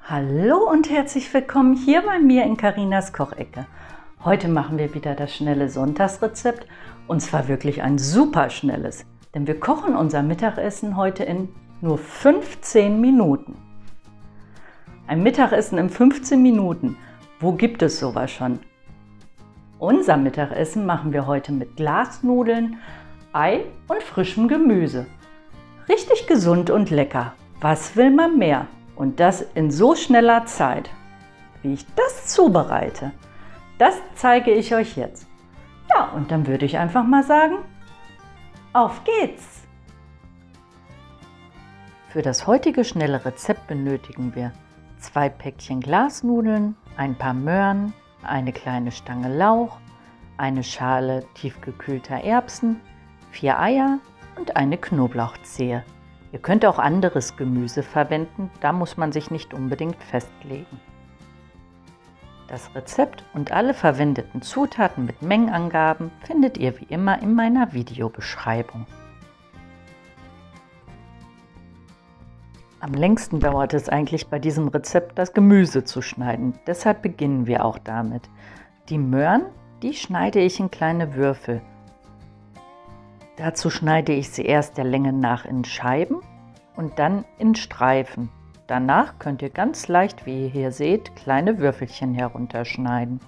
Hallo und herzlich willkommen hier bei mir in Carinas Kochecke. Heute machen wir wieder das schnelle Sonntagsrezept und zwar wirklich ein super schnelles, denn wir kochen unser Mittagessen heute in nur 15 Minuten. Ein Mittagessen in 15 Minuten, wo gibt es sowas schon? Unser Mittagessen machen wir heute mit Glasnudeln, Ei und frischem Gemüse. Richtig gesund und lecker. Was will man mehr? Und das in so schneller Zeit. Wie ich das zubereite, das zeige ich euch jetzt. Ja, und dann würde ich einfach mal sagen, auf geht's! Für das heutige schnelle Rezept benötigen wir 2 Päckchen Glasnudeln, ein paar Möhren, eine kleine Stange Lauch, eine Schale tiefgekühlter Erbsen, 4 Eier und eine Knoblauchzehe. Ihr könnt auch anderes Gemüse verwenden, da muss man sich nicht unbedingt festlegen. Das Rezept und alle verwendeten Zutaten mit Mengenangaben findet ihr wie immer in meiner Videobeschreibung. Am längsten dauert es eigentlich bei diesem Rezept, das Gemüse zu schneiden, deshalb beginnen wir auch damit. Die Möhren, die schneide ich in kleine Würfel. Dazu schneide ich sie erst der Länge nach in Scheiben und dann in Streifen. Danach könnt ihr ganz leicht, wie ihr hier seht, kleine Würfelchen herunterschneiden.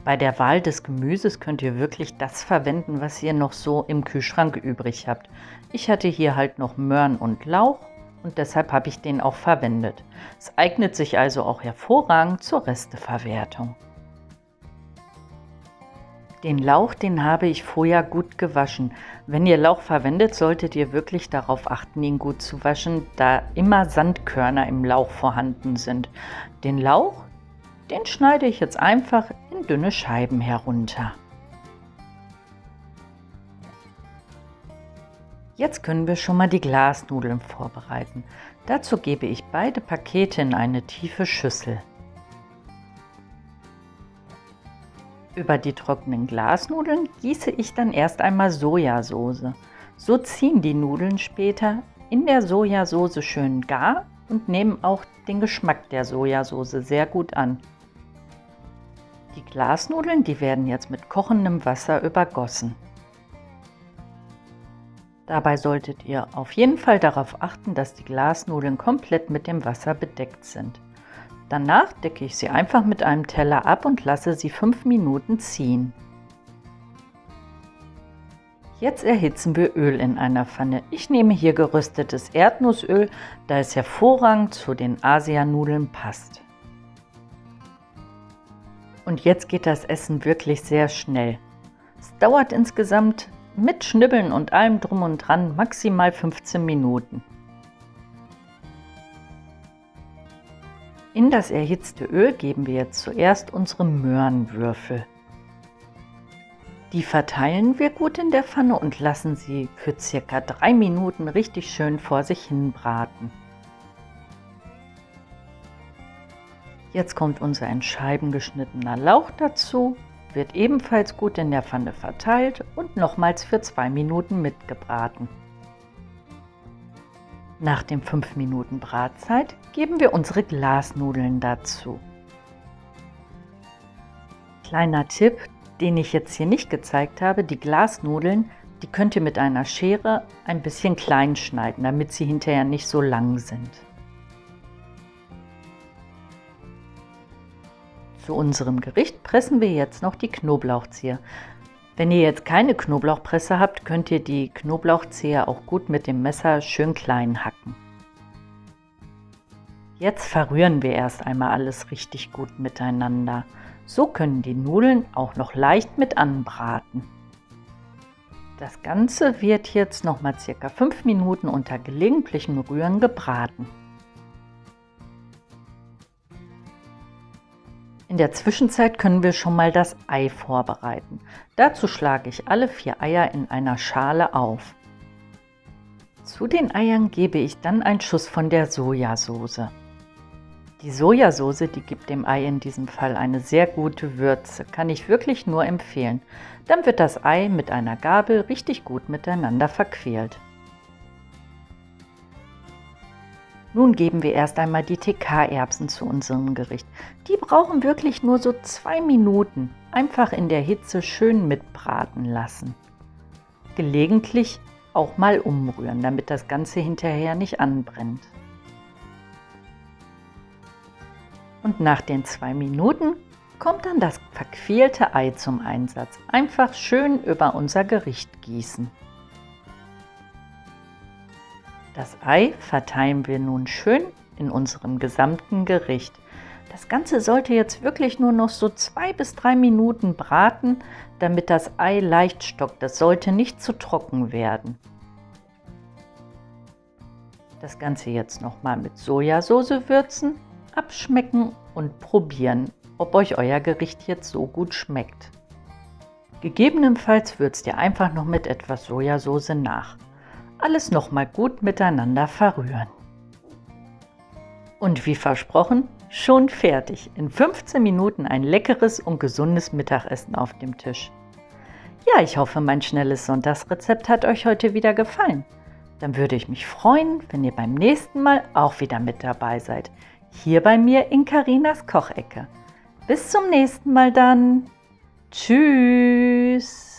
Bei der Wahl des Gemüses könnt ihr wirklich das verwenden, was ihr noch so im Kühlschrank übrig habt. Ich hatte hier halt noch Möhren und Lauch und deshalb habe ich den auch verwendet. Es eignet sich also auch hervorragend zur Resteverwertung. Den Lauch, den habe ich vorher gut gewaschen. Wenn ihr Lauch verwendet, solltet ihr wirklich darauf achten, ihn gut zu waschen, da immer Sandkörner im Lauch vorhanden sind. Den Lauch, den schneide ich jetzt einfach in dünne Scheiben herunter. Jetzt können wir schon mal die Glasnudeln vorbereiten. Dazu gebe ich beide Pakete in eine tiefe Schüssel. Über die trockenen Glasnudeln gieße ich dann erst einmal Sojasauce. So ziehen die Nudeln später in der Sojasauce schön gar und nehmen auch den Geschmack der Sojasauce sehr gut an. Die Glasnudeln, die werden jetzt mit kochendem Wasser übergossen. Dabei solltet ihr auf jeden Fall darauf achten, dass die Glasnudeln komplett mit dem Wasser bedeckt sind. Danach decke ich sie einfach mit einem Teller ab und lasse sie 5 Minuten ziehen. Jetzt erhitzen wir Öl in einer Pfanne. Ich nehme hier geröstetes Erdnussöl, da es hervorragend zu den Asianudeln passt. Und jetzt geht das Essen wirklich sehr schnell. Es dauert insgesamt mit Schnibbeln und allem drum und dran maximal 15 Minuten. In das erhitzte Öl geben wir jetzt zuerst unsere Möhrenwürfel. Die verteilen wir gut in der Pfanne und lassen sie für ca. 3 Minuten richtig schön vor sich hin braten. Jetzt kommt unser in Scheiben geschnittener Lauch dazu, wird ebenfalls gut in der Pfanne verteilt und nochmals für 2 Minuten mitgebraten. Nach den 5 Minuten Bratzeit geben wir unsere Glasnudeln dazu. Kleiner Tipp, den ich jetzt hier nicht gezeigt habe, die Glasnudeln, die könnt ihr mit einer Schere ein bisschen klein schneiden, damit sie hinterher nicht so lang sind. Zu unserem Gericht pressen wir jetzt noch die Knoblauchzehe. Wenn ihr jetzt keine Knoblauchpresse habt, könnt ihr die Knoblauchzehe auch gut mit dem Messer schön klein hacken. Jetzt verrühren wir erst einmal alles richtig gut miteinander. So können die Nudeln auch noch leicht mit anbraten. Das Ganze wird jetzt noch mal ca. 5 Minuten unter gelegentlichem Rühren gebraten. In der Zwischenzeit können wir schon mal das Ei vorbereiten. Dazu schlage ich alle 4 Eier in einer Schale auf. Zu den Eiern gebe ich dann einen Schuss von der Sojasauce. Die Sojasauce, die gibt dem Ei in diesem Fall eine sehr gute Würze, kann ich wirklich nur empfehlen. Dann wird das Ei mit einer Gabel richtig gut miteinander verquält. Nun geben wir erst einmal die TK-Erbsen zu unserem Gericht. Die brauchen wirklich nur so 2 Minuten. Einfach in der Hitze schön mitbraten lassen. Gelegentlich auch mal umrühren, damit das Ganze hinterher nicht anbrennt. Und nach den 2 Minuten kommt dann das verquirlte Ei zum Einsatz. Einfach schön über unser Gericht gießen. Das Ei verteilen wir nun schön in unserem gesamten Gericht. Das Ganze sollte jetzt wirklich nur noch so 2 bis 3 Minuten braten, damit das Ei leicht stockt. Das sollte nicht zu trocken werden. Das Ganze jetzt nochmal mit Sojasauce würzen, abschmecken und probieren, ob euch euer Gericht jetzt so gut schmeckt. Gegebenenfalls würzt ihr einfach noch mit etwas Sojasauce nach. Alles nochmal gut miteinander verrühren. Und wie versprochen, schon fertig. In 15 Minuten ein leckeres und gesundes Mittagessen auf dem Tisch. Ja, ich hoffe, mein schnelles Sonntagsrezept hat euch heute wieder gefallen. Dann würde ich mich freuen, wenn ihr beim nächsten Mal auch wieder mit dabei seid. Hier bei mir in Carinas Kochecke. Bis zum nächsten Mal dann. Tschüss!